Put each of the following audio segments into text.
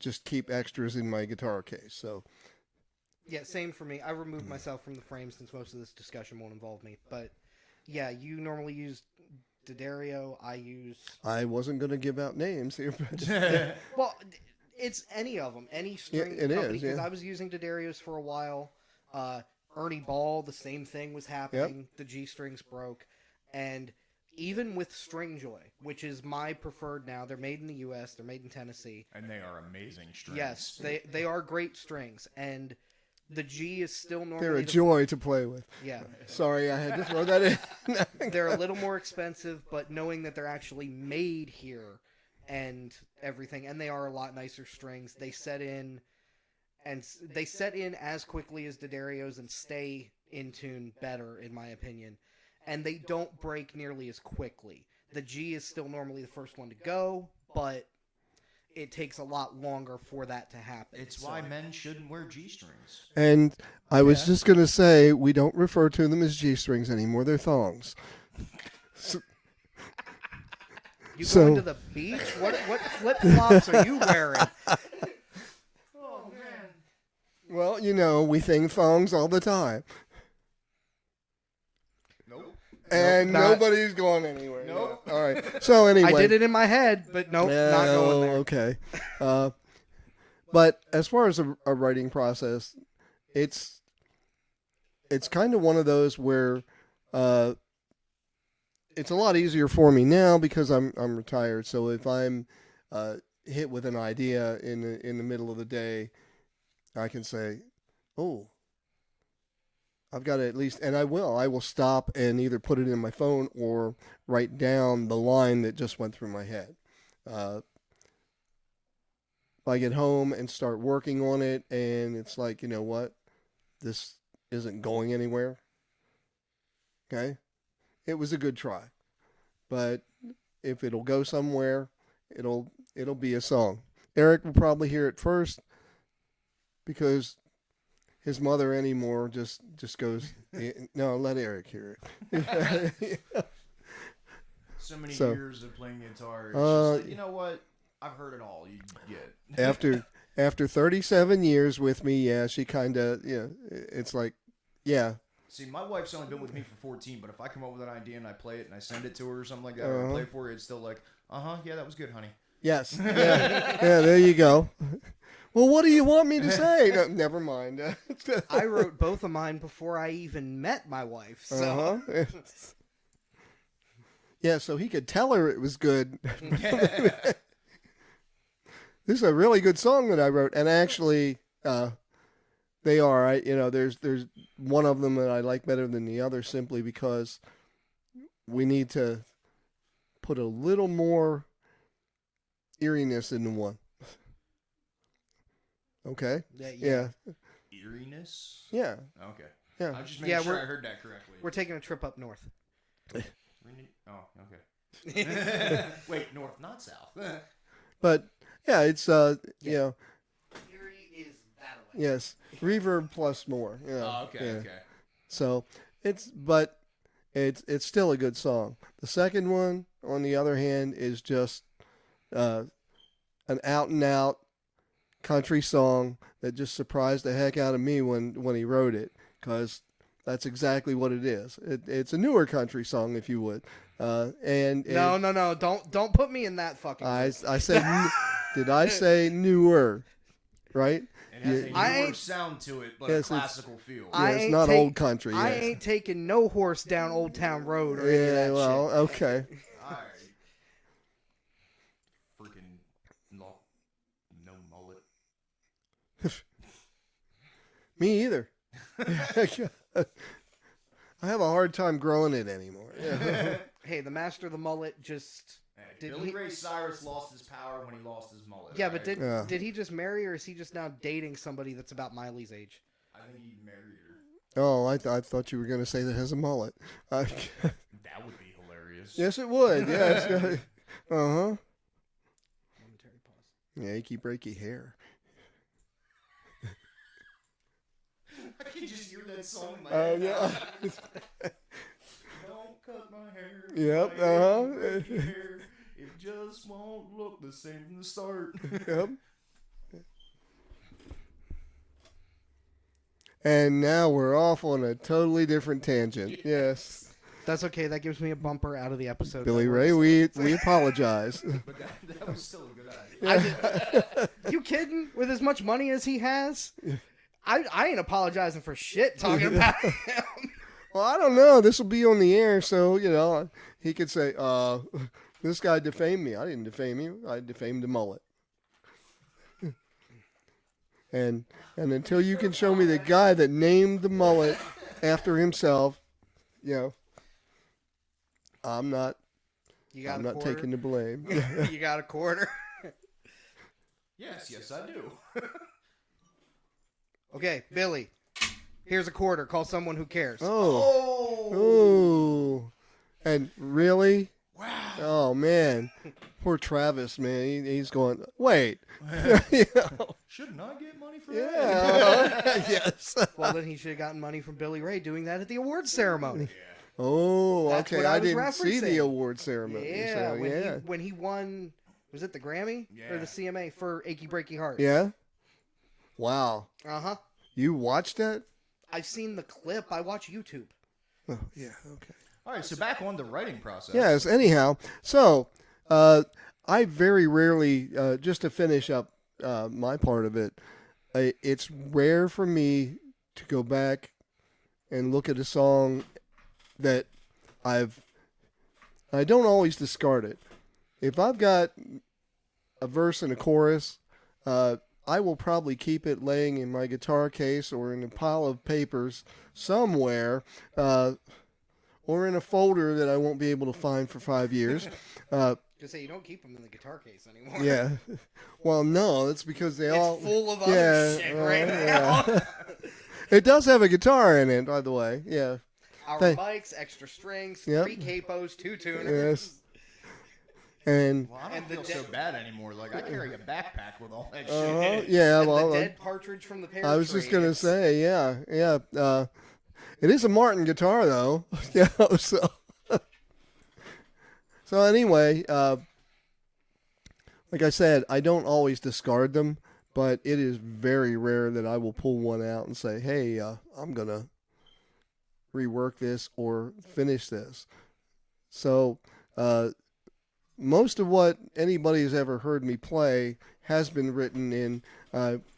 just keep extras in my guitar case. So Yeah, same for me. I removed myself from the frame since most of this discussion won't involve me. But yeah, you normally use D'Addario. I use I wasn't going to give out names here, but well, it's any of them, any string it company. is, Because yeah. I was using D'Addarios for a while. Ernie Ball, the same thing was happening. The G strings broke, and even with Stringjoy, which is my preferred now, they're made in the U.S. They're made in Tennessee. And they are amazing strings. Yes, they are great strings, and the G is still normally they're a joy to play with. Yeah, Sorry, I had to throw that in. they're a little more expensive, but knowing that they're actually made here and everything, and they are a lot nicer strings. They set in as quickly as D'Addarios and stay in tune better, in my opinion. And they don't break nearly as quickly. The G is still normally the first one to go, but it takes a lot longer for that to happen. It's why men shouldn't wear G strings. And I was just going to say, we don't refer to them as G strings anymore. They're thongs. You So- going to the beach? What flip flops are you wearing? Well, you know, we think thongs all the time. Nope. And Nope, not- nobody's going anywhere. Nope. Yeah. All right. So anyway. I did it in my head, but nope, not going there. Okay. But as far as a writing process, it's kind of one of those where it's a lot easier for me now because I'm retired. So if I'm hit with an idea in the middle of the day, I can say, "Oh, I've got to at least," and I will stop and either put it in my phone or write down the line that just went through my head. If I get home and start working on it and it's like, you know what, this isn't going anywhere. Okay. It was a good try, but if it'll go somewhere, it'll be a song. Eric will probably hear it first because his mother anymore just goes, no, let Eric hear it. So many So- years of playing guitar. It's just like, you know what? I've heard it all. You get. After 37 years with me, yeah, she kind of, it's like, yeah. See, my wife's only been with me for 14, but if I come up with an idea and I play it and I send it to her or something like that, or I play it for her, it's still like, yeah, that was good, honey. Yes. Yeah, yeah, there you go. Well, what do you want me to say? No, never mind. I wrote both of mine before I even met my wife. So Yeah, so he could tell her it was good. This is a really good song that I wrote, and actually, they are. There's one of them that I like better than the other simply because we need to put a little more eeriness into one. Okay. Yeah. Eeriness? Yeah. Okay. Yeah. I'm just making Yeah, sure we're- I heard that correctly. we're taking a trip up north. Oh, okay. Wait, north, not south. But yeah, it's Erie is that way. yes, reverb plus more. Yeah. Oh, okay, yeah. okay. So it's still a good song. The second one, on the other hand, is just an out and out country song that just surprised the heck out of me when he wrote it, because that's exactly what it is. It's a newer country song, if you would. No, don't put me in that fucking. I said, did I say newer? Right? It has I a newer ain't- sound to it, but Yes, a classical feel. Yeah, I it's ain't not take- old country. I Yes. ain't taking no horse down Old Town Road or any of Yeah, that well, shit. okay. Alright. Freaking no mullet. Me either. I have a hard time growing it anymore. Yeah. Hey, the master of the mullet just. Hey, Did Billy he- Ray Cyrus lost his power when he lost his mullet. Yeah, but right? did he just marry her, or is he just now dating somebody that's about Miley's age? I think he married her. Oh, I thought you were going to say that has a mullet. That would be hilarious. Yes, it would. Yes. Uh-huh. Momentary pause. Yeah, achy breaky hair. I can just hear that song in my head. Yeah. Don't cut my hair. Yep, my uh-huh. achy hair. It just won't look the same from the start. Yep. And now we're off on a totally different tangent. Yes. That's okay. That gives me a bumper out of the episode. Billy That Ray, works. we apologize. But that was still a good idea. You kidding? With as much money as he has, I ain't apologizing for shit talking about him. Well, I don't know. This will be on the air, so, he could say, this guy defamed me. I didn't defame you. I defamed the mullet. And until you can show me the guy that named the mullet after himself, I'm not taking the blame. You got a quarter? Yes, I do. Okay, Billy. Here's a quarter. Call someone who cares. Oh. And really? Wow. Oh, man. Poor Travis, man. He's going, wait. Shouldn't I get money for Yeah. Yes. Well, then he should have gotten money from Billy Ray doing that at the awards ceremony. Oh, That's okay. what I I was didn't see the referencing. award ceremony. Yeah, So, when he won, was it the Grammy or the CMA for Achy Breaky Heart? Yeah? Wow. Uh-huh. You watched that? I've seen the clip. I watch YouTube. Oh, yeah, okay. All right, so back on the writing process. Yes, anyhow. So, I very rarely, just to finish up my part of it, it's rare for me to go back and look at a song that I don't always discard it. If I've got a verse and a chorus, I will probably keep it laying in my guitar case or in a pile of papers somewhere, or in a folder that I won't be able to find for 5 years. Just say you don't keep them in the guitar case anymore. Yeah. Well, no, it's because they all... It's full of other shit right now. Yeah. It does have a guitar in it, by the way. Yeah. Our Hey. mics, extra strings, Yep. 3 capos, 2 tuners. Yes. And... Well, I don't And the feel so dead- bad anymore. Like, I carry a backpack with all that shit. yeah, And well... the dead partridge from the pear I was tree. just going to say, yeah. It is a Martin guitar, though. Yeah, so... So anyway, like I said, I don't always discard them, but it is very rare that I will pull one out and say, hey, I'm going to rework this or finish this. So most of what anybody has ever heard me play has been written in,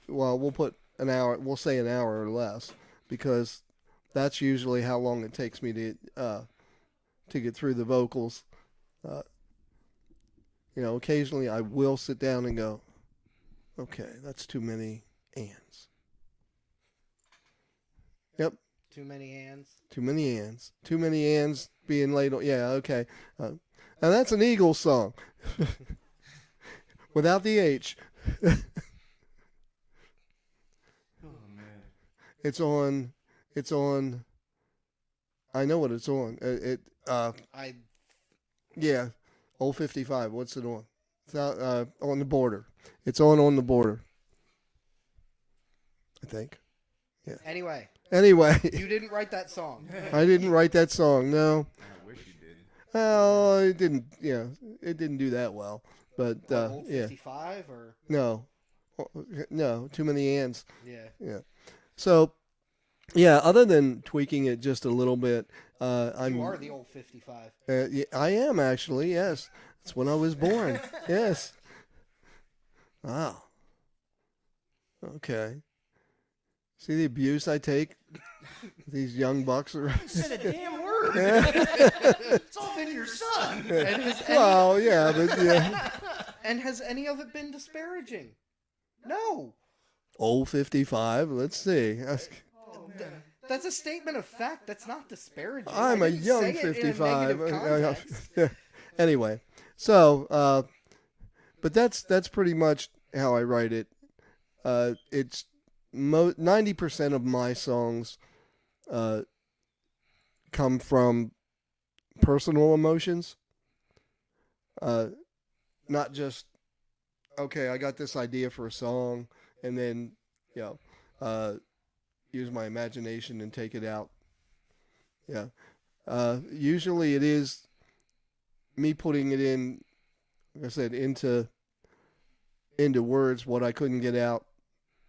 we'll put an hour, we'll say an hour or less, because that's usually how long it takes me to get through the vocals. Occasionally I will sit down and go, okay, that's too many ands. Yep. Too many hands. Too many ands. Too many ands being laid on. Yeah, okay. And that's an Eagles song. Without the H. Oh, man. It's on, I know what it's on. Yeah. Old 55. What's it on? It's out, on the border. It's on the border. I think. Anyway, Anyway, you didn't write that song. I didn't write that song. No. I wish you did. Well, it didn't. Yeah, it didn't do that well. But Old yeah, 55 or no, too many ands. yeah. So, yeah. Other than tweaking it just a little bit, I'm. You are the old 55. Yeah, I am actually. Yes, that's when I was born. Yes. Wow. Okay. See the abuse I take? These young bucks are. You said a damn word. It's all been your son. And Well, yeah, but yeah. and has any of it been disparaging? No. Old 55. Let's see. That's a statement of fact. That's not disparaging. I'm I a didn't young say it in a 55. negative context. Anyway, so but that's pretty much how I write it. It's 90% of my songs come from personal emotions. Not just okay, I got this idea for a song and then use my imagination and take it out. Yeah. Usually it is me putting it in, like I said, into words, what I couldn't get out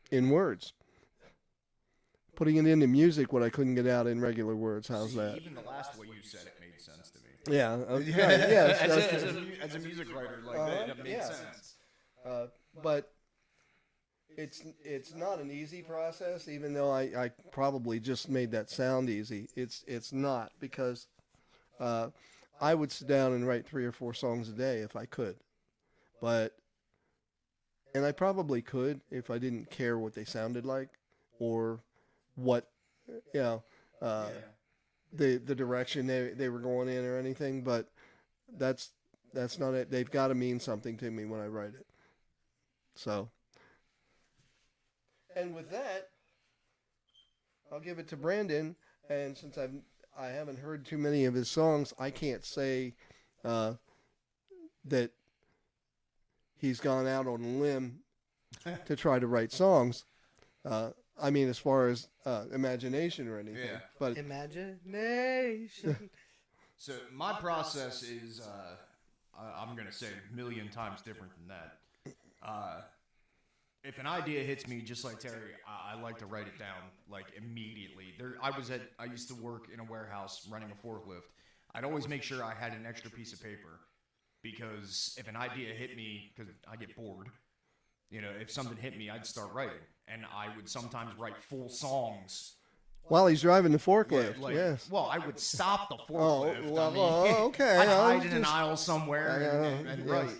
in words. putting it into music what I couldn't get out in regular words. How's See, that? even the last way you said it made sense to me. Yeah. Yes. As a music writer, like that made yeah. sense. But it's not an easy process, even though I probably just made that sound easy. It's not, because I would sit down and write 3 or 4 songs a day if I could. And I probably could if I didn't care what they sounded like or what, the direction they were going in or anything. But that's not it. They've got to mean something to me when I write it. So, and with that, I'll give it to Brandon. And since I haven't heard too many of his songs, I can't say that he's gone out on a limb to try to write songs. I mean, as far as imagination or anything. Yeah. But Imagination. So my process is, I'm going to say a million times different than that. If an idea hits me, just like Terry, I like to write it down like immediately. I used to work in a warehouse running a forklift. I'd always make sure I had an extra piece of paper, because if an idea hit me, because I get bored, if something hit me, I'd start writing, and I would sometimes write full songs. while he's driving the forklift, Yeah, yes. Well, I would stop the Oh, forklift. well, okay. I'd I hide was in an just- aisle somewhere and yes. write.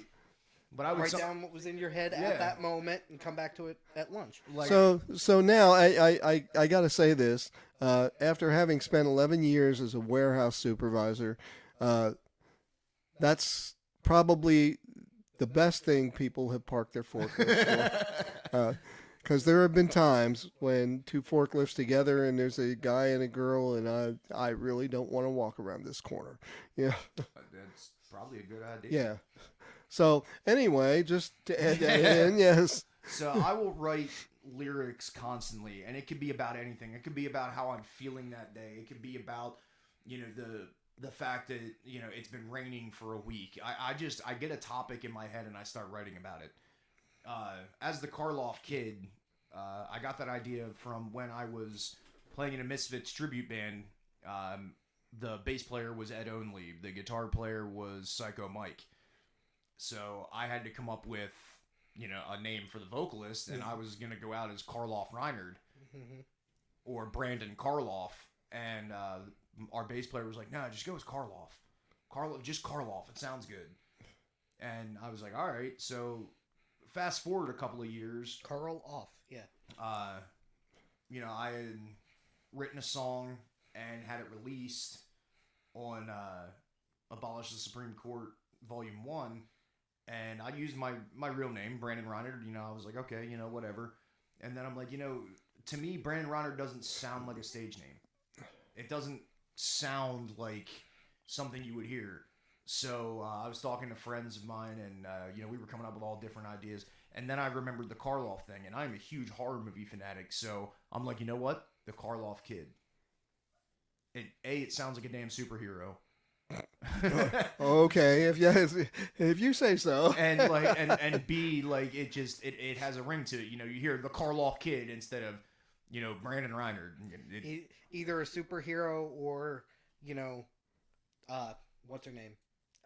But I would Write down what was in your head Yeah. at that moment and come back to it at lunch. like, So now I got to say this. After having spent 11 years as a warehouse supervisor, that's probably the best thing people have parked their forklifts for. Because there have been times when 2 forklifts together and there's a guy and a girl, and I really don't want to walk around this corner. Yeah. that's probably a good idea. Yeah. So anyway, just to add that in, yes. So I will write lyrics constantly, and it could be about anything. It could be about how I'm feeling that day. It could be about, the fact that, it's been raining for a week. I get a topic in my head and I start writing about it. As the Karloff kid, I got that idea from when I was playing in a Misfits tribute band. The bass player was Ed Only. The guitar player was Psycho Mike. So I had to come up with, a name for the vocalist, and I was going to go out as Karloff Reinhardt or Brandon Karloff. And our bass player was like, no, just go as Karloff. Just Karloff. It sounds good. And I was like, all right. So fast forward a couple of years. Carl off, yeah. I had written a song and had it released on Abolish the Supreme Court Volume 1. And I used my real name, Brandon Reinhardt. I was like, okay, whatever. And then I'm like, to me, Brandon Reinhardt doesn't sound like a stage name. It doesn't sound like something you would hear. So I was talking to friends of mine, and we were coming up with all different ideas. And then I remembered the Karloff thing, and I'm a huge horror movie fanatic. So I'm like, you know what? The Karloff Kid. It sounds like a damn superhero. Okay, if you say so. And and B, like, it has a ring to it. You hear the Karloff Kid instead of Brandon Reinhardt. Either a superhero or what's her name,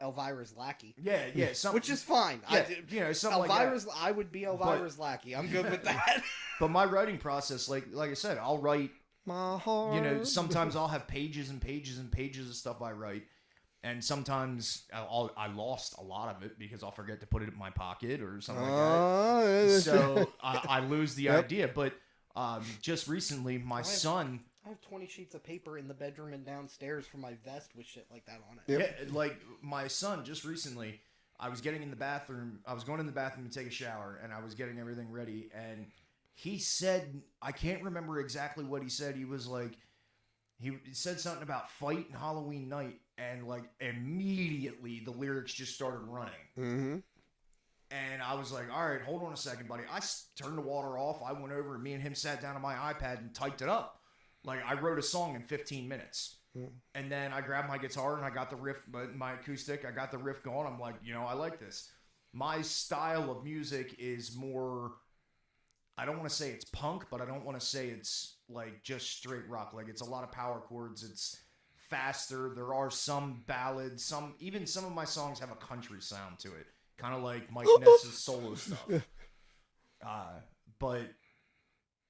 Elvira's lackey. Yeah, Which is fine. Yeah, something Elvira's. like that. I would be Elvira's lackey. I'm good with that. But my writing process, like I said, I'll write. My heart. Sometimes I'll have pages and pages and pages of stuff I write. And sometimes I lost a lot of it because I'll forget to put it in my pocket or something like that. So I lose the idea. But just recently, my son... I have 20 sheets of paper in the bedroom and downstairs for my vest with shit like that on it. Yep. Yeah, like my son just recently, I was getting in the bathroom. I was going in the bathroom to take a shower, and I was getting everything ready. And he said, I can't remember exactly what he said. He was like... He said something about fight and Halloween night, and like immediately the lyrics just started running. Mm-hmm. And I was like, all right, hold on a second, buddy. I turned the water off. I went over and me and him sat down on my iPad and typed it up. Like, I wrote a song in 15 minutes. Mm-hmm. And then I grabbed my guitar and I got the riff, my acoustic, I got the riff going. I'm like, I like this. My style of music is more, I don't want to say it's punk, but I don't want to say it's like just straight rock. Like it's a lot of power chords. It's faster. There are some ballads. Some of my songs have a country sound to it, kind of like Mike Ness's solo stuff. But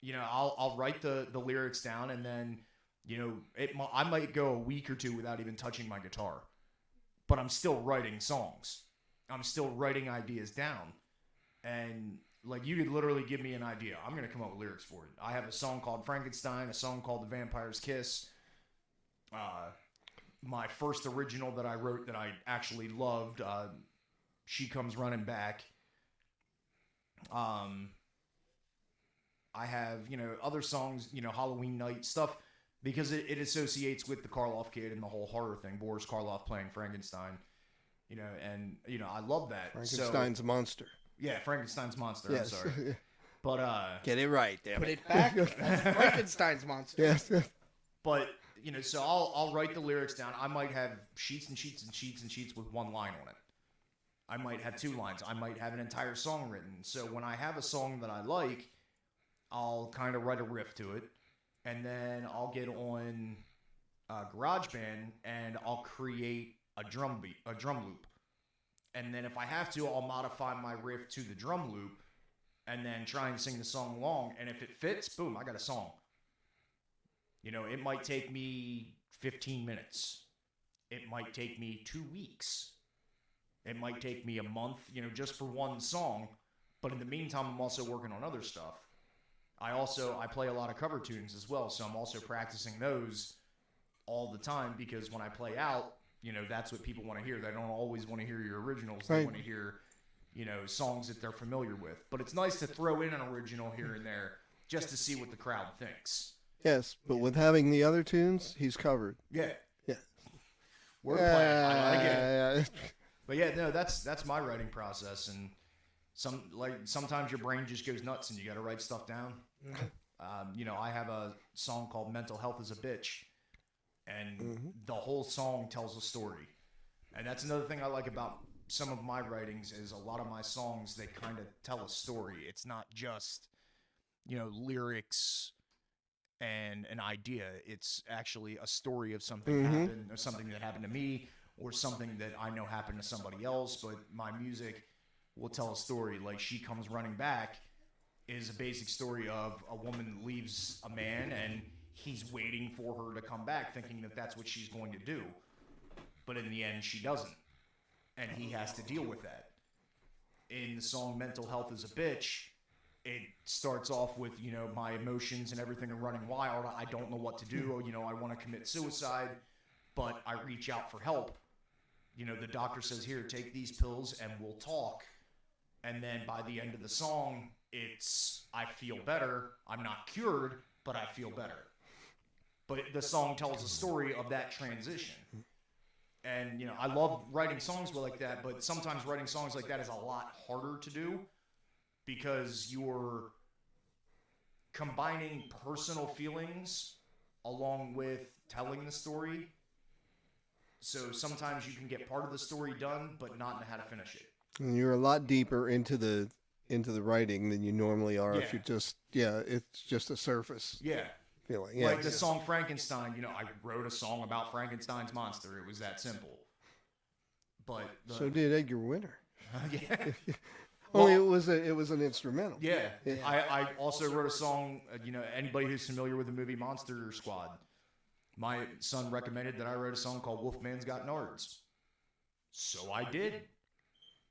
you know, I'll write the lyrics down, and then you know I might go a week or two without even touching my guitar, but I'm still writing songs. I'm still writing ideas down, and like you could literally give me an idea, I'm gonna come up with lyrics for it. I have a song called Frankenstein, a song called The Vampire's Kiss. My first original that I wrote that I actually loved, She Comes Running Back. I have, you know, other songs, you know, Halloween Night stuff, because it associates with the Karloff kid and the whole horror thing. Boris Karloff playing Frankenstein, you know, and, you know, I love that. Frankenstein's monster. Yeah, Frankenstein's monster. Yes. I'm sorry. But, Get it right, damn Put it. it back. That's Frankenstein's monster. Yes. but, you know, so I'll write the lyrics down. I might have sheets and sheets and sheets and sheets with one line on it. I might have 2 lines. I might have an entire song written. So when I have a song that I like, I'll kind of write a riff to it, and then I'll get on GarageBand and I'll create a drum loop. And then if I have to, I'll modify my riff to the drum loop, and then try and sing the song along. And if it fits, boom, I got a song. You know, it might take me 15 minutes. It might take me 2 weeks. It might take me a month, you know, just for one song. But in the meantime, I'm also working on other stuff. I play a lot of cover tunes as well, so I'm also practicing those all the time, because when I play out, you know, that's what people want to hear. They don't always want to hear your originals. They want to hear, you know, songs that they're familiar with. But it's nice to throw in an original here and there just to see what the crowd thinks. Yes, but with having the other tunes, he's covered. Yeah. Yeah. Wordplay. I get it. Yeah. But yeah, no, that's my writing process, and sometimes your brain just goes nuts and you got to write stuff down. You know, I have a song called Mental Health is a Bitch, and the whole song tells a story. And that's another thing I like about some of my writings, is a lot of my songs, they kind of tell a story. It's not just, you know, lyrics and an idea. It's actually a story of something happened, or something that happened to me, or something that I know happened to somebody else. But my music will tell a story. Like She Comes Running Back is a basic story of a woman leaves a man, and he's waiting for her to come back, thinking that that's what she's going to do. But in the end, she doesn't. And he has to deal with that. In the song Mental Health is a Bitch, it starts off with, you know, my emotions and everything are running wild. I don't know what to do. You know, I want to commit suicide, but I reach out for help. You know, the doctor says, here, take these pills and we'll talk. And then by the end of the song, it's, I feel better. I'm not cured, but I feel better. But the song tells a story of that transition. And, you know, I love writing songs like that, but sometimes writing songs like that is a lot harder to do, because you're combining personal feelings along with telling the story. So sometimes you can get part of the story done, but not know how to finish it. And you're a lot deeper into the writing than you normally are if Yeah. you just it's just a surface Yeah. feeling. Yeah. Like the song Frankenstein, you know, I wrote a song about Frankenstein's monster. It was that simple. But So did Edgar Winter. yeah. Only it was an instrumental. Yeah. I also wrote a song, you know, anybody who's familiar with the movie Monster Squad, my son recommended that I wrote a song called Wolfman's Got Nards. So I did.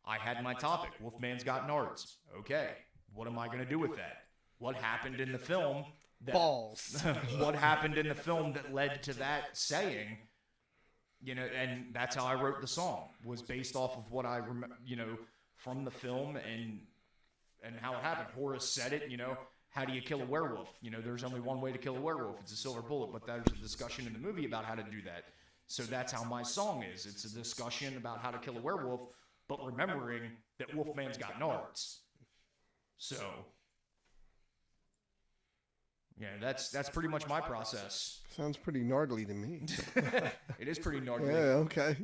I had my topic, Wolfman's Got Nards. Okay, what am I going to do with that? What happened in the film? Balls. What happened in the film that led to that saying? You know, and that's how I wrote the song, was based off of what I remember, you know, from the film and how it happened. Horace said it, you know, how do you kill a werewolf? You know, there's only one way to kill a werewolf. It's a silver bullet, but there's a discussion in the movie about how to do that. So that's how my song is. It's a discussion about how to kill a werewolf, but remembering that Wolfman's got nards. So, yeah, that's pretty much my process. Sounds pretty gnarly to me. It is pretty gnarly. Yeah, okay.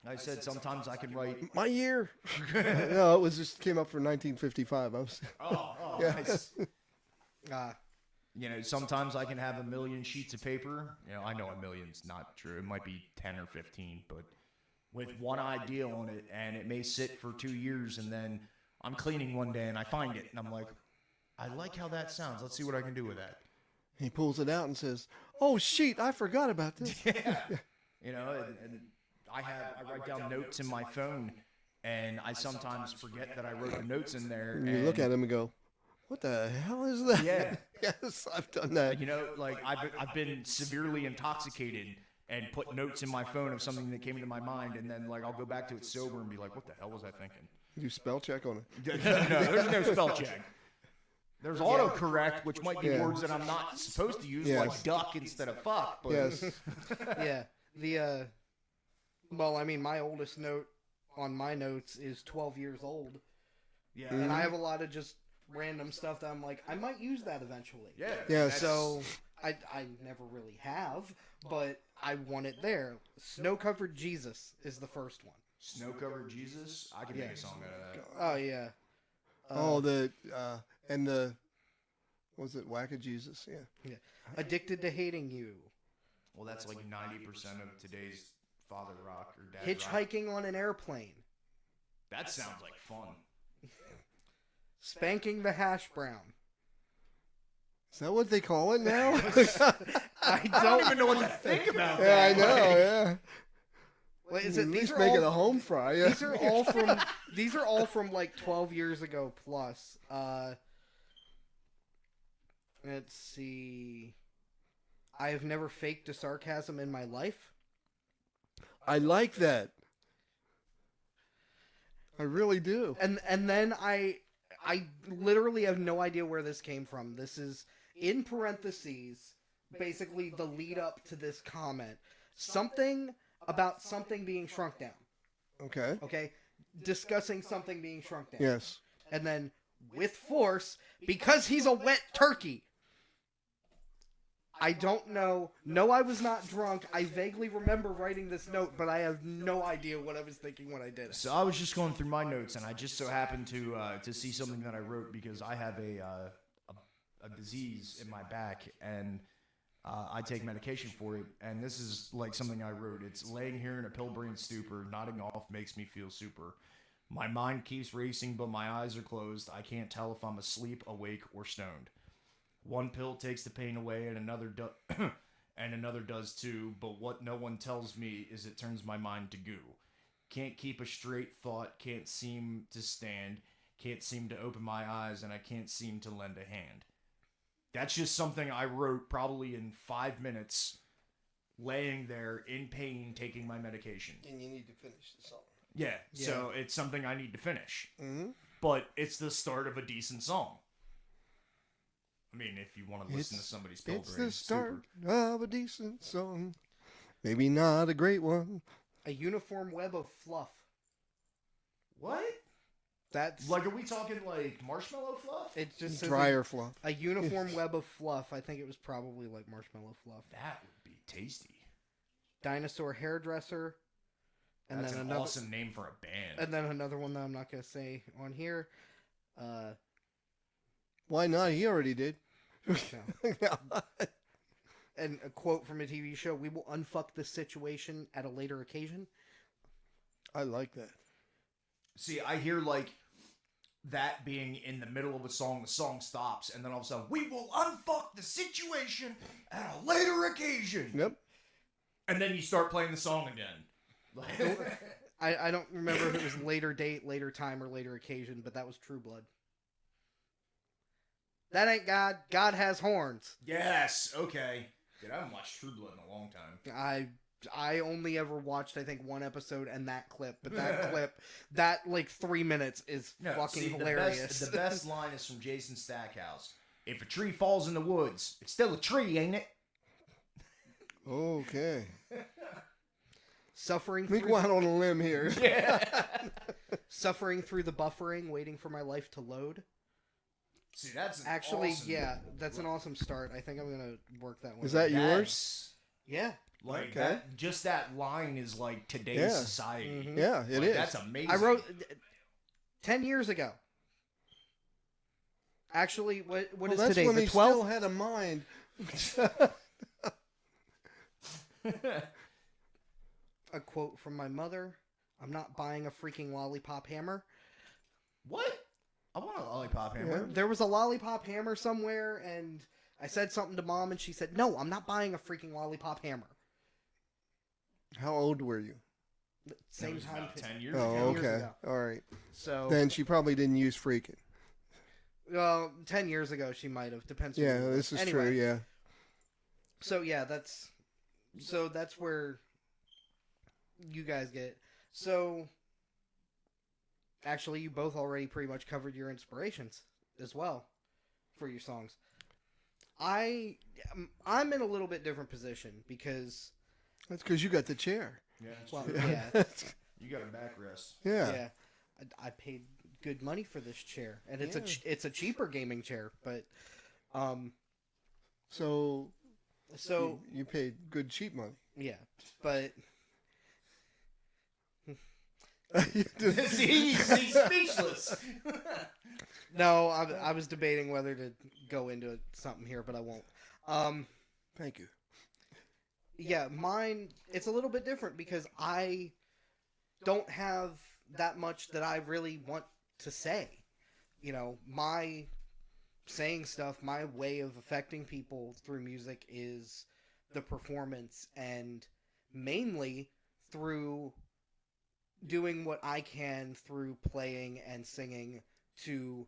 I said sometimes I can write. My year. No, it was just came up for 1955. I was Oh, Yeah. nice. You know, sometimes I can have a million sheets of paper. You know, I know a million's not true. It might be 10 or 15, but with one idea on it, and it may sit for 2 years, and then I'm cleaning one day and I find it, and I'm like, I like how that sounds. Let's see what I can do with that. He pulls it out and says, "Oh, shit, I forgot about this." Yeah. You know, and I write down notes in my phone, and I sometimes forget that I wrote the notes in there. And you look at him and go, "What the hell is that?" Yeah. Yes, I've done that. You know, like I've been severely intoxicated and put notes in my phone of something that came into my mind, and then like I'll go back to it sober and be like, what the hell was I thinking? You spell check on it. No, there's no spell check. There's autocorrect, which might be words that I'm not supposed to use, like duck instead of fuck. But Yes. Yeah. The well, I mean, my oldest note on my notes is 12 years old, yeah, and I have a lot of just random stuff that I'm like, I might use that eventually. yeah. Yes. So I never really have, but I want it there. Snow-covered Jesus is the first one. Snow-covered Jesus. I can make a song out of that. Oh yeah. And the was it Whack a Jesus? Yeah. Addicted to hating you. Well, that's like 90% of today's father rock or dad rock. Hitchhiking on an airplane. That sounds like fun. Spanking the hash brown. Is that what they call it now? I I don't don't even know what to think about Yeah, that. I know. Yeah. Wait, is At it? least These are make it a all. home fry. Yeah. These are all from. These are all from like 12 years ago plus. Let's see. I have never faked a sarcasm in my life. I like that. I really do. And then I literally have no idea where this came from. This is in parentheses, basically the lead up to this comment. Something about something being shrunk down. Okay. Okay? Discussing something being shrunk down. Yes. And then with force, because he's a wet turkey. I don't know. No, I was not drunk. I vaguely remember writing this note, but I have no idea what I was thinking when I did it. So I was just going through my notes, and I just so happened to see something that I wrote because I have a disease in my back, and I take medication for it. And this is like something I wrote. It's laying here in a pill-brain stupor, nodding off makes me feel super. My mind keeps racing, but my eyes are closed. I can't tell if I'm asleep, awake, or stoned. One pill takes the pain away, and another does too. But what no one tells me is it turns my mind to goo. Can't keep a straight thought, can't seem to stand, can't seem to open my eyes, and I can't seem to lend a hand. That's just something I wrote probably in 5 minutes, laying there in pain, taking my medication. And you need to finish the song. Yeah, so it's something I need to finish. Mm-hmm. But it's the start of a decent song. I mean, if you want to listen to somebody's pill It's brain, the start super. of a decent song. Maybe not a great one. A uniform web of fluff. What? That's Like, are we talking like marshmallow fluff? it. Just says Dryer fluff. a uniform web of fluff. I think it was probably like marshmallow fluff. That would be tasty. Dinosaur hairdresser. And That's then an another. awesome name for a band. And then another one that I'm not gonna say on here. Why not? He already did. And a quote from a TV show: "We will unfuck this situation at a later occasion." I like that. See, I hear like that being in the middle of a song, the song stops, and then all of a sudden, we will unfuck the situation at a later occasion. Yep. And then you start playing the song again. I don't remember if it was later date, later time, or later occasion, but that was True Blood. That ain't God. God has horns. Yes, okay. Dude, I haven't watched True Blood in a long time. I only ever watched, I think, one episode and that clip, but that clip, that like 3 minutes is fucking see, hilarious. The best line is from Jason Stackhouse. If a tree falls in the woods, it's still a tree, ain't it? Okay. Suffering Let me through go out on a limb here. suffering through the buffering, waiting for my life to load. See, that's an Actually, awesome, yeah, that's an awesome start. I think I'm gonna work that one. Is that yours? that's- Yeah. Like Okay. that, just that line is like today's Yeah. society. Mhm. Yeah, it Like, is. That's amazing. I wrote 10 years ago. Actually, what Well, is that's today? when The he 12th? still had a mind. A quote from my mother. I'm not buying a freaking lollipop hammer. What? I want a lollipop hammer. Yeah. There was a lollipop hammer somewhere, and I said something to Mom, and she said, "No, I'm not buying a freaking lollipop hammer." How old were you? That Same was time. about 10 years Oh, ago. years okay. ago. All right. So, Then she probably didn't use freaking. 10 years ago, she might have. Depends. Yeah, who this is anyway, true. Yeah. So yeah, that's where you guys get. So actually, you both already pretty much covered your inspirations as well for your songs. I'm in a little bit different position because That's because you got the chair. Yeah, it's well, true. yeah, You got a backrest. Yeah. yeah, I paid good money for this chair, and it's Yeah. it's a cheaper gaming chair, but So so you paid good cheap money. yeah, but See, he's speechless. no, I was debating whether to go into something here, but I won't. Thank you. Yeah, mine, it's a little bit different because I don't have that much that I really want to say. You know, my saying stuff, my way of affecting people through music is the performance, and mainly through doing what I can through playing and singing to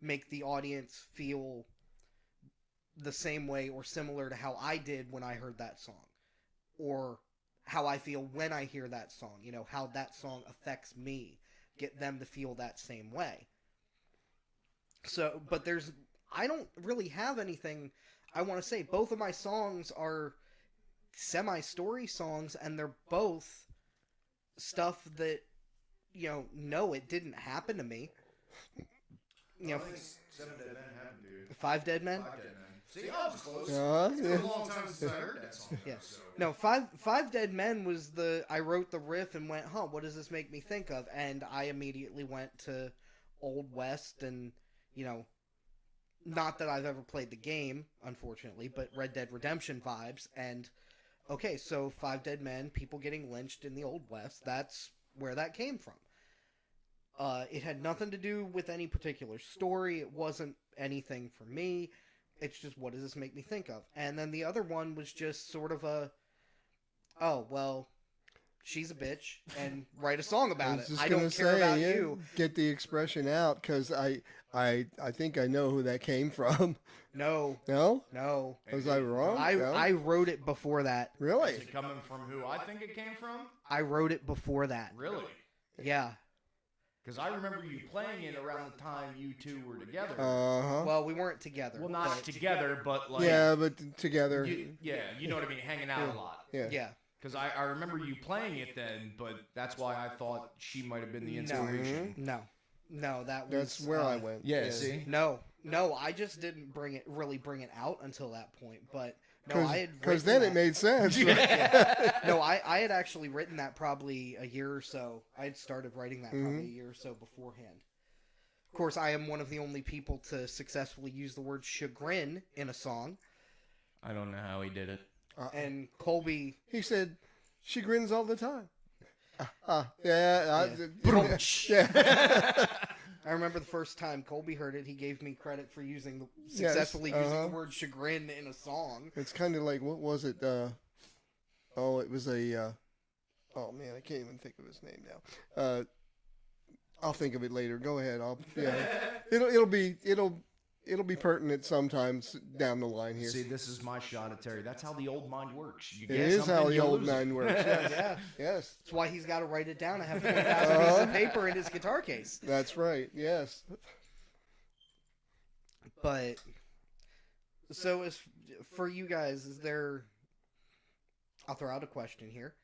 make the audience feel the same way or similar to how I did when I heard that song, or how I feel when I hear that song, you know, how that song affects me, get them to feel that same way. So, but I don't really have anything I want to say. Both of my songs are semi-story songs, and they're both stuff that, you know, no, it didn't happen to me. You know, 7 Dead Men happened, dude. 5 Dead Men? 5 Dead Men. See, I was close. Yeah. It's been a long time since I heard that song. Yeah. So. No, Five Dead Men was I wrote the riff and went, huh, what does this make me think of? And I immediately went to Old West and, you know, not that I've ever played the game, unfortunately, but Red Dead Redemption vibes. And, okay, so 5 Dead Men, people getting lynched in the Old West, that's where that came from. It had nothing to do with any particular story. It wasn't anything for me. It's just, what does this make me think of? And then the other one was just sort of oh, well, she's a bitch, and write a song about it. I don't care about you. Get the expression out, because I think I know who that came from. No. No? No. Was I wrong? No? I wrote it before that. Really? Is it coming from who I think it came from? I wrote it before that. Really? Yeah. Because I remember you playing it around the time you two were together. Uh-huh. Well, we weren't together. Well, not but- together, but like... Yeah, but together. you know what I mean, hanging out a lot. Yeah. Yeah. Because I remember you playing it then, but that's why I thought she might have been the No. inspiration. No. No, that was... That's where I went. Yeah, see? No, I just didn't really bring it out until that point. But no, I had Because written then it that- made sense. No, I had actually written that probably a year or so. I had started writing that probably a year or so beforehand. Of course, I am one of the only people to successfully use the word chagrin in a song. I don't know how he did it. And Colby... He said, she grins all the time. Yeah. Yeah. I remember the first time Colby heard it, he gave me credit for successfully using the word chagrin in a song. It's kind of like, what was it? It was a... oh, man, I can't even think of his name now. I'll think of it later. Go ahead. It'll be pertinent sometimes down the line here. See, this is my shot at Terry. That's how the old mind works. You It get is something, how the you old lose it. mind works. Yes. Yeah. Yes, That's why he's got to write it down. I have 2,000 pieces of paper in his guitar case. that's right. Yes. But so as for you guys, I'll throw out a question here.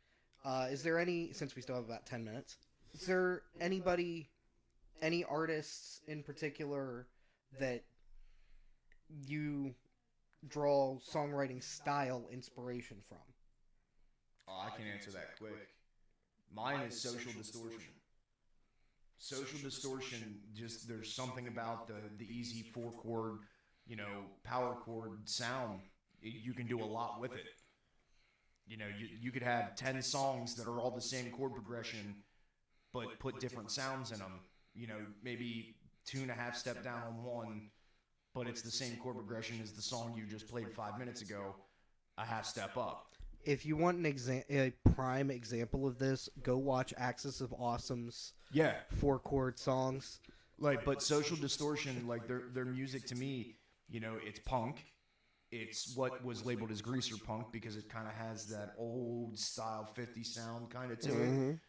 Is there any, since we still have about 10 minutes, is there any artists in particular that you draw songwriting style inspiration from? Oh, I can answer that quick. Mine is Social Distortion. Social Distortion, just there's something about the easy 4 chord, power chord sound. You can do a lot with it. You could have 10 songs that are all the same chord progression, but put different sounds in them. Maybe 2.5 step down on one, but it's the same chord progression as the song you just played 5 minutes ago, a half step up. If you want a prime example of this, go watch Axis of Awesome's Yeah, 4 chord songs. but Social Distortion, like their music to me, it's punk. It's what was labeled as greaser punk because it kind of has that old style 50s sound kind of to it.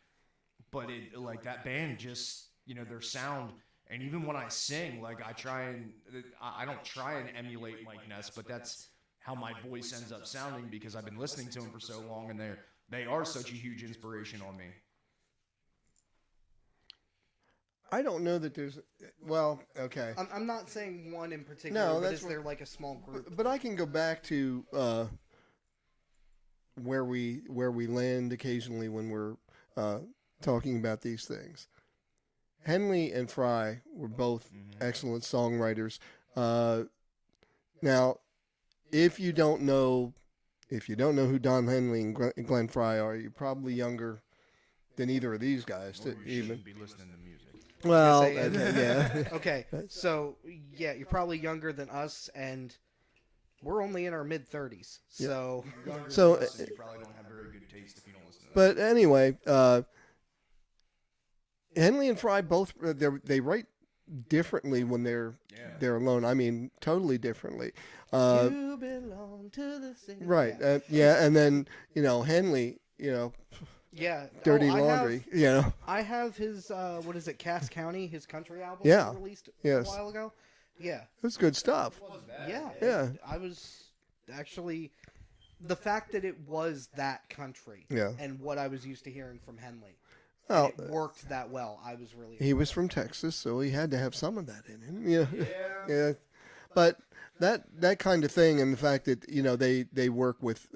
But it, like, that band just, their sound, and even when I sing, like, I don't try and emulate Mike Ness, but that's how my voice ends up sounding because I've been listening to him for so long, and they are such a huge inspiration on me. I don't know that there's. Well, okay. I'm not saying one in particular, No, but that's is there like a small group? But I can go back to where we land occasionally when we're talking about these things. Henley and Fry were both excellent songwriters. Now, if you don't know who Don Henley and Glenn Fry are, you're probably younger than either of these guys. Or you even shouldn't be listening to music. well, Say- yeah. Okay, so yeah, you're probably younger than us, and we're only in our mid-30s. So So, You probably don't have very good taste if you don't listen to that. But anyway, Henley and Fry both they write differently when they're alone. I mean, totally differently. you belong to the city. Right. Yeah. And then Henley, Yeah. Dirty I Laundry. I have his what is it, Cass County, his country album Yeah. he released Yes. a while ago. Yeah. It was good stuff. Yeah. Yeah. I was actually the fact that it was that country Yeah. and what I was used to hearing from Henley. Well, It worked that well. I was really he was from Texas, so he had to have some of that in him. Yeah. Yeah. But that kind of thing, and the fact that they work with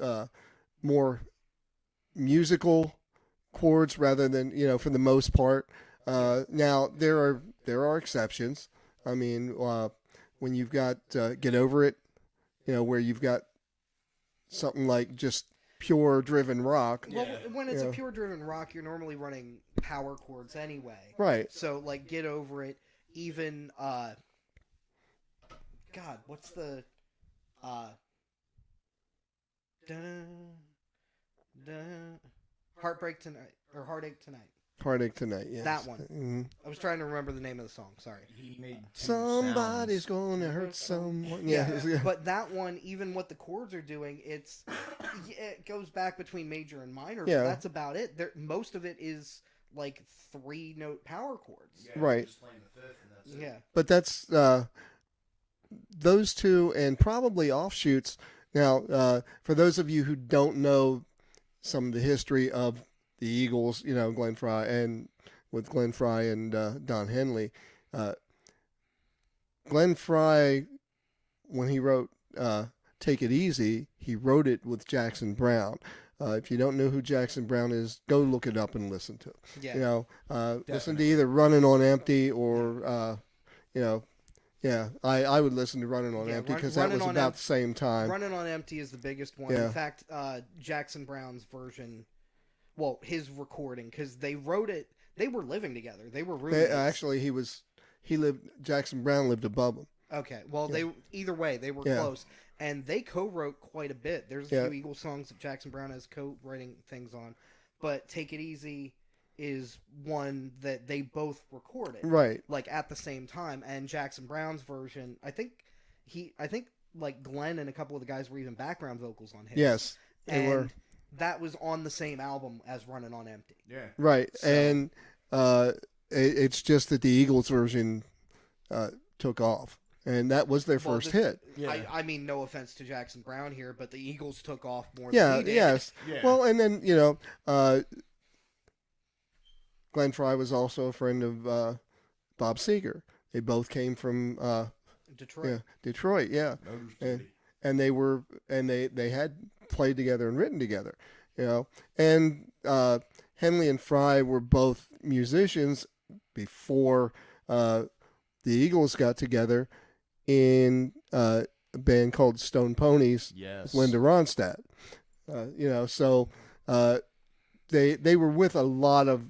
more musical chords rather than for the most part. Now there are exceptions. I mean, when you've got Get Over It, where you've got something like just pure driven rock. Well, when it's Yeah. a pure driven rock, you're normally running power chords anyway. Right. So, like, Get Over It, even, God, what's the, dun, dun, Heartbreak Tonight, or Heartache Tonight. Heartache Tonight, yes. That one. Mhm. I was trying to remember the name of the song, sorry. He made two Somebody's sounds. gonna hurt someone. Yeah, Yeah. but that one, even what the chords are doing, it goes back between major and minor, Yeah. but that's about it. Most of it is, like, 3-note power chords. Yeah, Right. just playing the fifth and that's it. Yeah. But that's those two and probably offshoots. Now, for those of you who don't know some of the history of the Eagles, Glenn Fry and Don Henley, Glenn Fry, when he wrote "Take It Easy," he wrote it with Jackson Browne. If you don't know who Jackson Browne is, go look it up and listen to it. Yeah. Listen to either "Running on Empty" or I would listen to "Running on Yeah, Empty" because Running that was on about the same time. Running on Empty is the biggest one. Yeah. In fact, Jackson Browne's version, well, his recording, because they wrote it, they were living together. They were roommates. Actually, Jackson Browne lived above him. Okay, well, either way, they were Yeah. close. And they co-wrote quite a bit. There's a Yeah. few Eagles songs that Jackson Browne has co-writing things on. But Take It Easy is one that they both recorded. Right. Like, at the same time. And Jackson Browne's version, I think like Glenn and a couple of the guys were even background vocals on his. Yes, they and were. that was on the same album as Running on Empty. Yeah. Right, So- and it's just that the Eagles version took off, and that was their Well, first this- hit. Yeah. I mean, no offense to Jackson Browne here, but the Eagles took off more Yeah, than we did. yes. Yeah. Well, and then Glenn Fry was also a friend of Bob Seger. They both came from Detroit. Detroit. Yeah, Motor and, City. and they had played together and written together. And Henley and Fry were both musicians, before the Eagles got together in a band called Stone Ponies Yes. with Linda Ronstadt. So they were with a lot of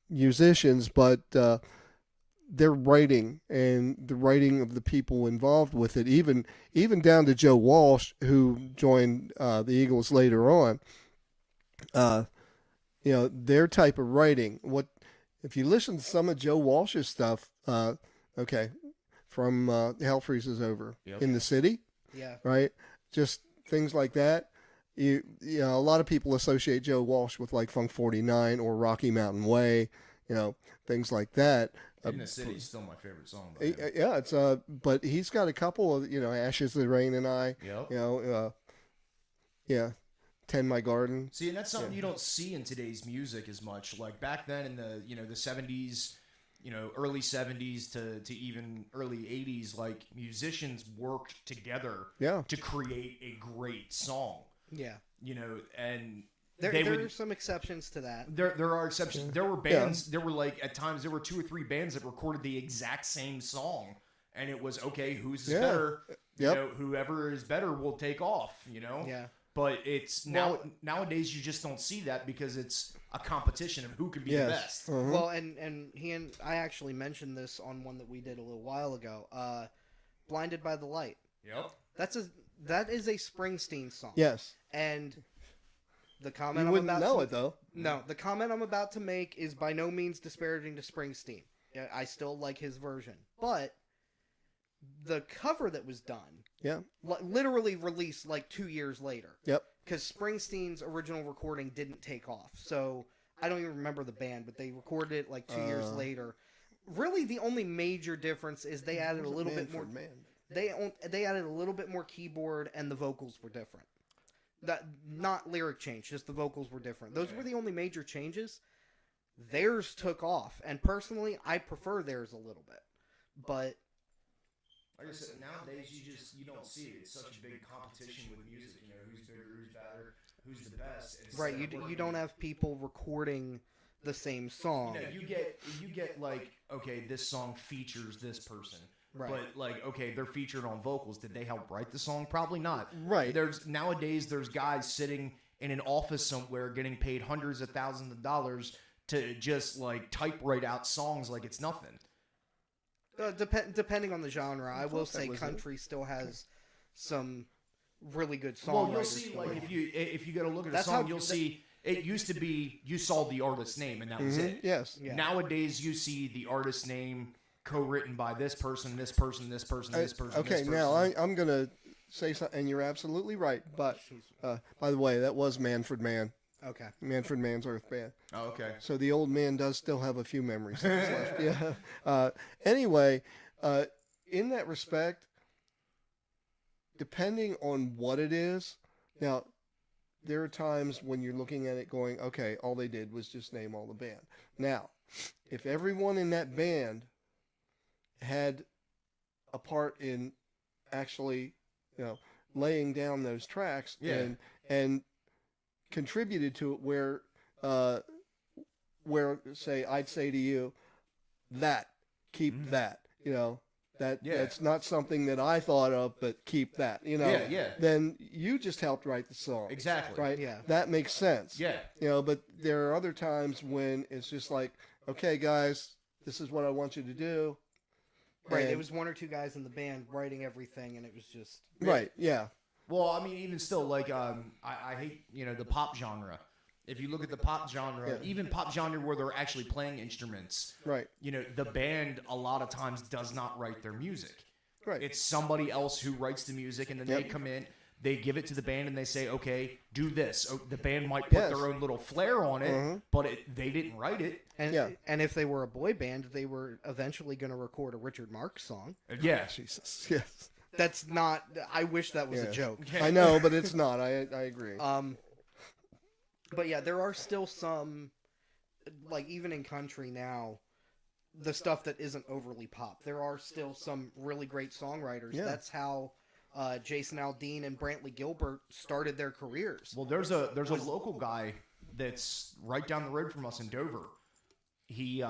musicians, but their writing and the writing of the people involved with it, even down to Joe Walsh, who joined the Eagles later on. Their type of writing. What if you listen to some of Joe Walsh's stuff? From Hell Freezes Over in the City, Yeah. right? Just things like that. A lot of people associate Joe Walsh with like Funk 49 or Rocky Mountain Way, things like that. In the City is still my favorite song. Yeah, it's but he's got a couple of Ashes, the Rain and I. Yep. Tend My Garden. See, and that's something you don't see in today's music as much. Like back then in the the 70s, early 70s to even early 80s, like musicians worked together to create a great song. Yeah. And there are some exceptions to that. There are exceptions. There were bands. There were like at times there were 2 or 3 bands that recorded the exact same song, and it was okay. Who's better? Whoever is better will take off. Yeah. But it's nowadays you just don't see that because it's a competition of who can be the best. Uh-huh. Well, and I actually mentioned this on one that we did a little while ago. Blinded by the Light. Yep. That is a Springsteen song. Yes. And the comment You wouldn't know it though. No, the comment I'm about to make is by no means disparaging to Springsteen. I still like his version, but the cover that was done, literally released like 2 years later. Yep. Because Springsteen's original recording didn't take off, so I don't even remember the band, but they recorded it like 2 years later. Really, the only major difference is they added a little bit more. They added a little bit more keyboard, and the vocals were different. That not lyric change, just the vocals were different. Those were the only major changes. Theirs took off, and personally, I prefer theirs a little bit. But like I said, nowadays you don't see it. It's such a big competition with music. Who's bigger, who's better, who's the best. Right, you don't have people recording the same song. You get like, okay, this song features this person. Right. But like, okay, they're featured on vocals. Did they help write the song? Probably not. Right. Nowadays there's guys sitting in an office somewhere getting paid hundreds of thousands of dollars to just like typewrite out songs like it's nothing. Depending on the genre, I will say country still has some really good songwriters. Well, you'll see, like if you go to look at a song, you'll see it used to be you saw the artist's name and that was it. Yes. Yeah. Nowadays, you see the artist's name co-written by this person, this person, this person, this person. Okay, this person. now I'm gonna say something, and you're absolutely right. But by the way, that was Manfred Mann. Okay. Manfred Mann's Earth Band. Oh, okay. So the old man does still have a few memories left. Yeah. Anyway, in that respect, depending on what it is, now there are times when you're looking at it going, okay, all they did was just name all the band. Now, if everyone in that band had a part in actually, laying down those tracks and contributed to it where say I'd say to you that keep that that's not something that I thought of, but keep that then you just helped write the song. Exactly. Right. Yeah. That makes sense. Yeah. But there are other times when it's just like, okay guys, this is what I want you to do. Right. And, It was one or two guys in the band writing everything, and it was just right. Yeah. Well, I mean, even still, like, I hate, the pop genre. If you look at the pop genre, even pop genre where they're actually playing instruments, Right. The band a lot of times does not write their music. Right. It's somebody else who writes the music, and then they come in, they give it to the band, and they say, okay, do this. Oh, the band might put their own little flair on it, but they didn't write it. and if they were a boy band, they were eventually going to record a Richard Marx song. Yeah. Jesus. Yes. That's not. I wish that was a joke. I know, but it's not. I agree. But yeah, there are still some, like even in country now, the stuff that isn't overly pop. There are still some really great songwriters. Yeah. That's how Jason Aldean and Brantley Gilbert started their careers. Well, there's a local guy that's right down the road from us in Dover. He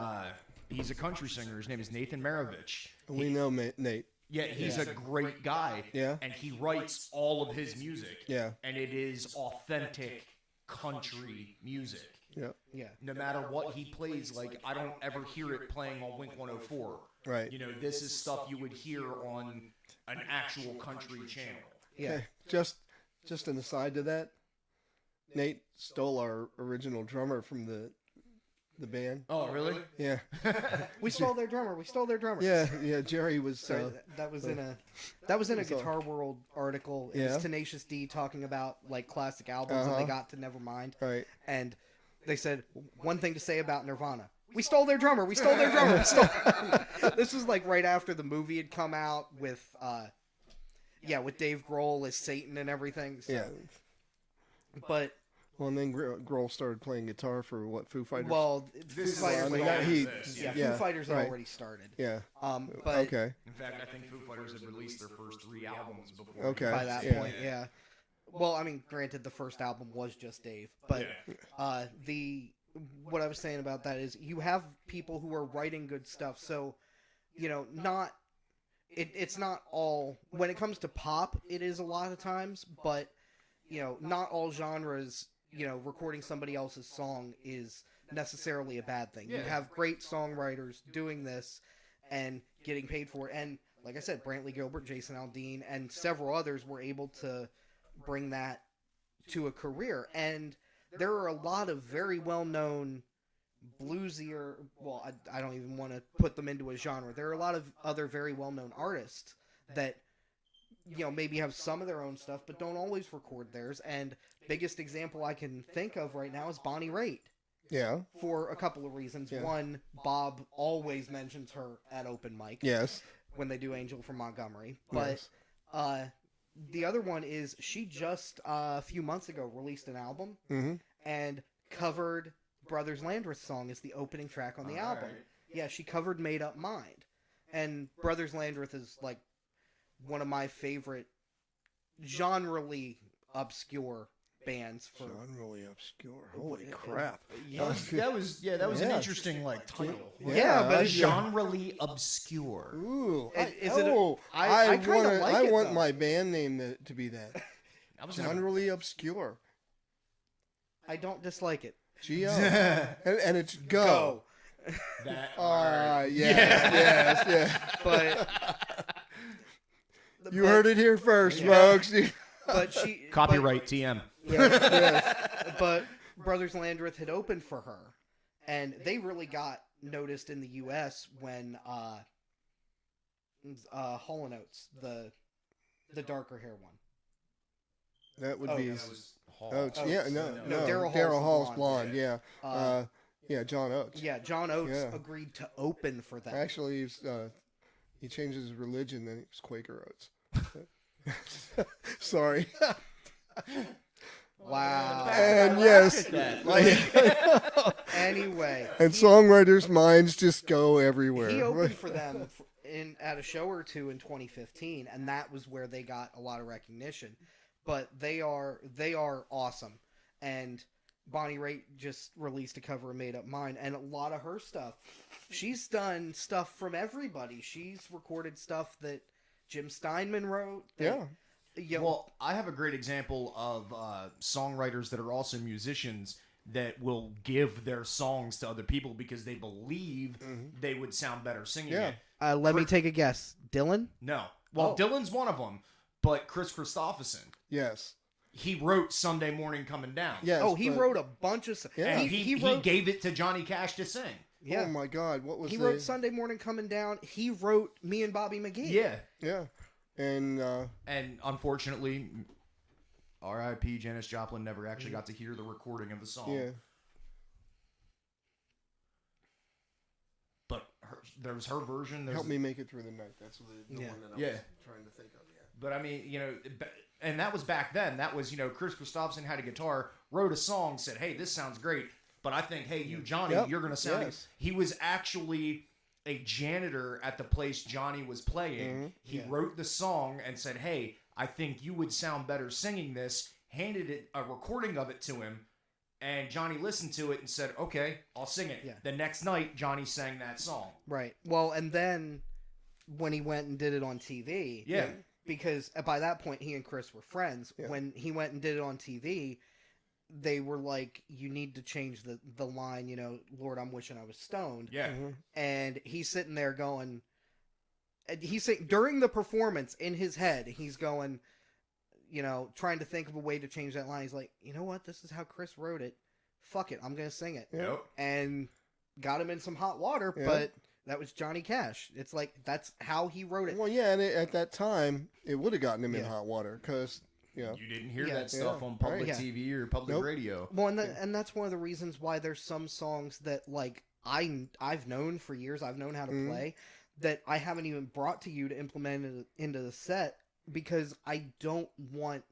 He's a country singer. His name is Nathan Maravich. We know Nate. Yeah, he's a great guy. Yeah. And he writes all of his music. Yeah. And it is authentic country music. Yeah. Yeah. No matter what he plays, like, I don't ever hear it playing on Wink 104. Right. You know, this is stuff you would hear on an actual country channel. Yeah. Okay, just an aside to that. Nate stole our original drummer from the band. Oh, really? Yeah. We stole their drummer. Yeah. Jerry was. Sorry, that was in a Guitar World article. It was Tenacious D talking about like classic albums, and they got to Nevermind. Right. And they said one thing to say about Nirvana. We stole their drummer. This was like right after the movie had come out with with Dave Grohl as Satan and everything. So. Yeah. But Well, and then Grohl started playing guitar for what, Foo Fighters? well, Foo Fighters. Foo Fighters had right. already started. Yeah. But Okay. In fact, I think Foo Fighters had released their first 3 albums before. Okay. by that Yeah. point, yeah. Well, I mean, granted, the first album was just Dave, but what I was saying about that is you have people who are writing good stuff, so it's not all when it comes to pop. It is a lot of times, but not all genres. Recording somebody else's song is necessarily a bad thing. You have great songwriters doing this and getting paid for it, and like I said, Brantley Gilbert, Jason Aldean, and several others were able to bring that to a career. And there are a lot of very well-known bluesier, well, I don't even want to put them into a genre. There are a lot of other very well-known artists that, maybe have some of their own stuff, but don't always record theirs. And biggest example I can think of right now is Bonnie Raitt. Yeah. For a couple of reasons. Yeah. One, Bob always mentions her at open mic. Yes. When they do Angel from Montgomery. But Yes. The other one is she just a few months ago released an album Mm-hmm. and covered Brothers Landreth's song as the opening track on the album. Alright. Yeah, she covered Made Up Mind. And Brothers Landreth is like one of my favorite genre-ly obscure bands for Genre obscure. Holy crap. That was an Yeah. interesting title. Yeah, but it's Genre-ly obscure. Ooh. Is it I kinda want like it, want though. my band name to be that. I was gonna- Generally obscure. I don't dislike it. G-O. and it's go. that. Alright. Yes. But You heard it here first, Yeah. folks. but she Copyright TM. Yes. But Brothers Landreth had opened for her, and they really got noticed in the U.S. when Hall & Oates, the darker hair one. That would Oh, be. That was Hall. Oates. Oh, Yeah, no, no. Daryl Hall's Blonde. Yeah. Uh, Yeah, John Oates. Yeah, John Oates Yeah. agreed to open for them. Actually, he changed his religion, then he was Quaker Oats. Sorry. Wow. And yes. Anyway, And songwriters' minds just go everywhere. he opened for them at a show or two in 2015, and that was where they got a lot of recognition. But they are awesome, and Bonnie Raitt just released a cover of Made Up Mind, and a lot of her stuff. She's done stuff from everybody. She's recorded stuff that Jim Steinman wrote. Yeah. Well, I have a great example of songwriters that are also musicians that will give their songs to other people because they believe they would sound better singing Yeah. it. Let me take a guess. Dylan? No. Well, Dylan's one of them, but Chris Christopherson, Yes. he wrote Sunday Morning Coming Down. Yes. Oh, he but- wrote a bunch of... Yeah. And He he wrote... gave it to Johnny Cash to sing. Yeah. Oh my God! What was He the... wrote Sunday Morning Coming Down. He wrote Me and Bobby McGee. Yeah. Yeah. And And unfortunately, R.I.P. Janis Joplin never actually got to hear the recording of the song. yeah. But there was her version. Help me make it through the night. That's the Yeah. one that I Yeah. was trying to think of. Yeah. But I mean, and that was back then. That was, Chris Christopherson had a guitar, wrote a song, said, "Hey, this sounds great." But I think, hey, you, Johnny, Yep. you're going to sound... Yes. He was actually a janitor at the place Johnny was playing. He wrote the song and said, "Hey, I think you would sound better singing this," handed a recording of it to him, And Johnny listened to it and said, okay, I'll sing it. Yeah. The next night, Johnny sang that song. Right. Well, and then when he went and did it on TV, Yeah. because by that point he and Chris were friends. Yeah. When he went and did it on TV, they were like, "You need to change the line." Lord, I'm wishing I was stoned. Yeah. And he's sitting there going, and he's saying during the performance in his head, he's going, trying to think of a way to change that line. He's like, you know what? This is how Chris wrote it. Fuck it, I'm gonna sing it. Yeah. Yep. And got him in some hot water, Yeah. but that was Johnny Cash. It's like that's how he wrote it. Well, yeah, and at that time, it would have gotten him in Yeah. hot water because, You didn't hear Yeah. that stuff Yeah. on public Right. TV or public Nope. radio. Well, and that's one of the reasons why there's some songs that like I've known for years. I've known how to Mhm. play that I haven't even brought to you to implement it into the set because I don't want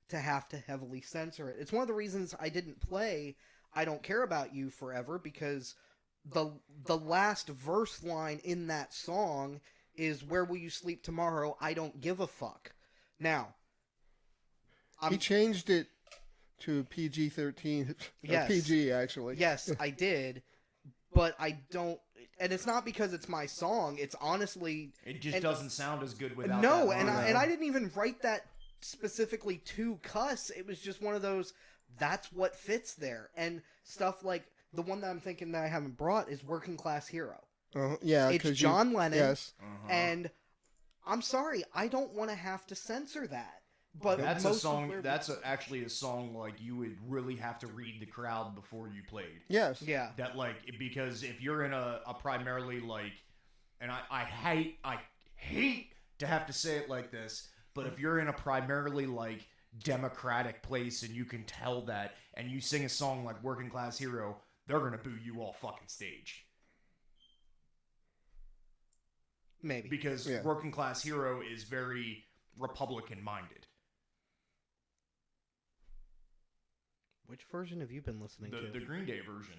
to have to heavily censor it. It's one of the reasons I didn't play I Don't Care About You Forever, because the last verse line in that song is "Where will you sleep tomorrow? I don't give a fuck." Now, he changed it to PG-13. Yes. PG, actually. yes, I did, but I don't, and it's not because it's my song. It's honestly It just And- doesn't sound as good without no, that and line. I didn't even write that specifically to cuss. It was just one of those. That's what fits there, and stuff like the one that I'm thinking that I haven't brought is "Working Class Hero." Yeah, It's 'cause John Lennon, Yes. Uh-huh. and I'm sorry, I don't want to have to censor that. But That's most a song. Of where- That's actually a song like you would really have to read the crowd before you played. Yes. yeah, That because if you're in a primarily like, and I hate to have to say it like this, but if you're in a primarily like democratic place and you can tell that, and you sing a song like "Working Class Hero," they're gonna boo you all fucking stage maybe. because Yeah. "Working Class Hero" is very Republican minded. Which version have you been listening to? The Green Day version.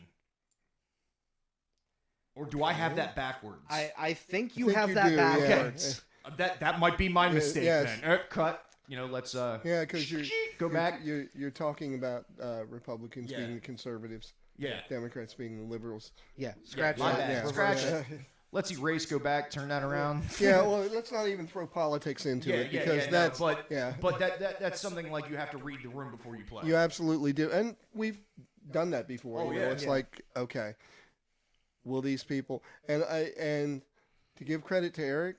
Or do I have that backwards? I think you think have you that do, yeah. backwards. That might be my mistake yes. then. Cut. Let's Yeah, because go back. You're talking about Republicans Yeah. being the conservatives, Yeah. Democrats being the liberals. Yeah, scratch my that. bad. Yeah. Scratch yeah. it. Let's erase. Go back. Turn that around. Yeah, well, let's not even throw politics into it because that's yeah. But that's something like you have to read the room before you play. You absolutely do, and we've done that before. Oh, you know? yeah, It's yeah. like, okay, will these people? And to give credit to Eric,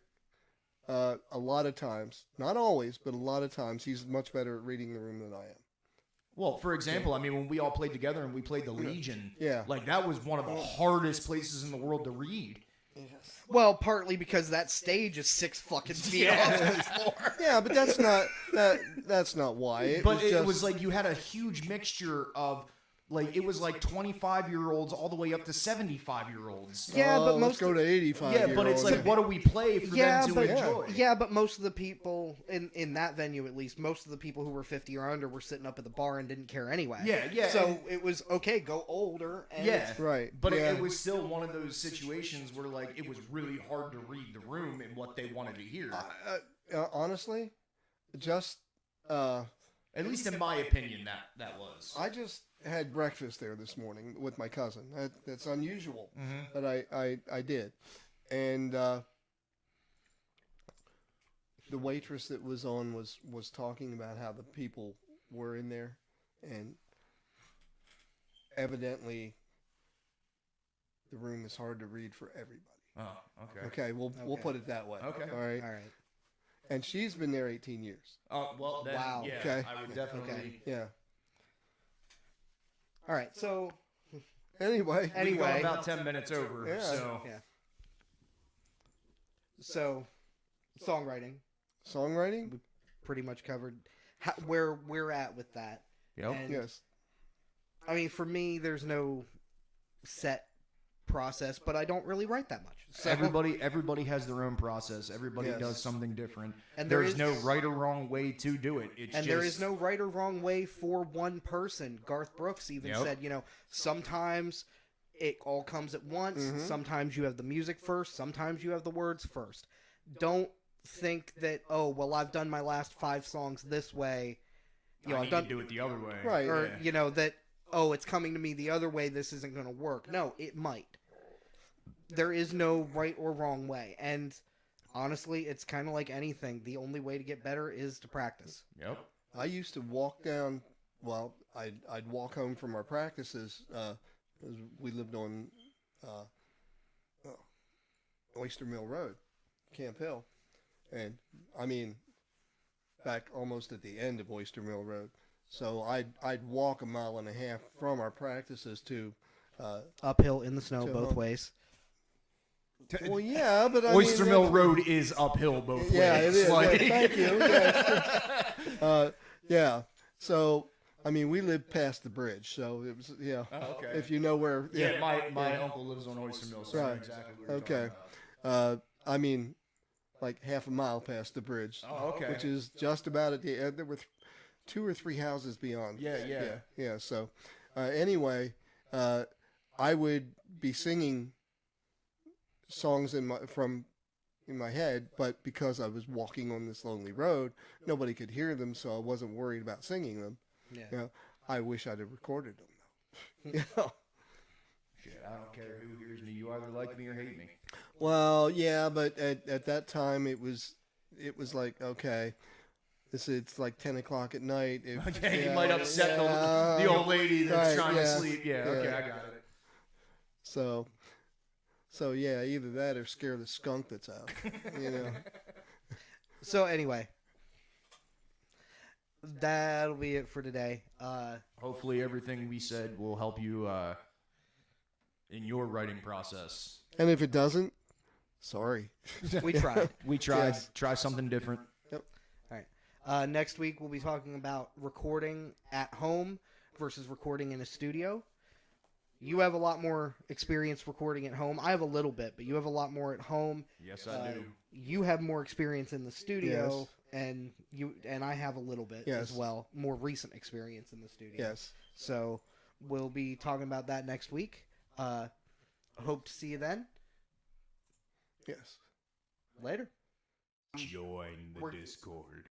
a lot of times, not always, but a lot of times, he's much better at reading the room than I am. Well, for example, I mean, when we all played together and we played the Legion, Yeah. like that was one of the hardest places in the world to read. Well, partly because that stage is 6 fucking feet off the floor. Yeah, but that's not why. But it was like you had a huge mixture of like it was like 25-year-olds all the way up to 75-year-olds. Yeah, but let's most go to 85. Yeah, but it's like, what do we play for them to but enjoy? yeah, but most of the people in that venue, at least, most of the people who were 50 or under were sitting up at the bar and didn't care anyway. Yeah, yeah, So and- it was okay, go older. And Yeah, right. But yeah. it was still one of those situations where like it was really hard to read the room and what they wanted to hear. Honestly, just At least in my opinion, that was. I just had breakfast there this morning with my cousin. That's unusual, but I did, and the waitress that was on was talking about how the people were in there, and evidently the room is hard to read for everybody. Oh, okay. Okay, we'll Okay. put it that way. Okay. all right. All right. And she's been there 18 years. Oh well, then, Wow. yeah, Okay. I would definitely. Okay. Yeah. All right. So Anyway. We've gone Anyway. about 10 minutes over, Yeah. so yeah. So songwriting Songwriting? pretty much covered where we're at with that. yep. And, Yes. I mean, for me, there's no set process, but I don't really write that much. So, Everybody has their own process. Everybody Yes. does something different. And there There's is- no right or wrong way to do it. It's and just, there is no right or wrong way for one person. Garth Brooks even Yep. said, sometimes it all comes at once. Mhm. Sometimes you have the music first. Sometimes you have the words first. Don't think that, oh, well, I've done my last 5 songs this way. I I've need done, to do it the other way. Right. or Yeah. that oh, it's coming to me the other way, this isn't going to work. No, it might. There is no right or wrong way. And honestly, it's kind of like anything. The only way to get better is to practice. Yep. I used to walk down. Well, I'd walk home from our practices. 'Cause we lived on Oyster Mill Road, Camp Hill, and I mean, back almost at the end of Oyster Mill Road. So I'd walk a mile and a half from our practices to. Uphill in the snow To both home. ways. Well, yeah, but Oyster mean, Mill Road is uphill both Yeah, it ways. is. Like- Yeah, thank you. Yes. Yeah. So I mean, we lived past the bridge, so it was Oh, okay. if you know where. Yeah, my uncle lives on Oyster Mill, so I know Right. exactly what you're Okay. talking about. I mean, like half a mile past the bridge. Oh, okay. Which is just about at the end. There were 2 or 3 houses beyond. Yeah. So, anyway, I would be singing songs in my head, but because I was walking on this lonely road, nobody could hear them, so I wasn't worried about singing them. Yeah. You know, I wish I'd have recorded them though. You know? Shit, I don't care who hears me. You either like me or hate me. Well, yeah, but at that time it was like, okay, it's like 10 o'clock at night. Okay, you might upset the old lady that's right, trying yeah, to sleep. Yeah, okay, yeah. I got it. So yeah, either that or scare the skunk that's out. You know. So anyway, that'll be it for today. Hopefully everything we said will help you in your writing process. And if it doesn't, sorry. We tried. We tried. Yes. Try something different. Next week we'll be talking about recording at home versus recording in a studio. You have a lot more experience recording at home. I have a little bit, but you have a lot more at home. Yes, I do. You have more experience in the studio, Yes. and I have a little bit Yes. as well. More recent experience in the studio. Yes. So we'll be talking about that next week. Hope to see you then. Yes. Later. Join the We're- Discord.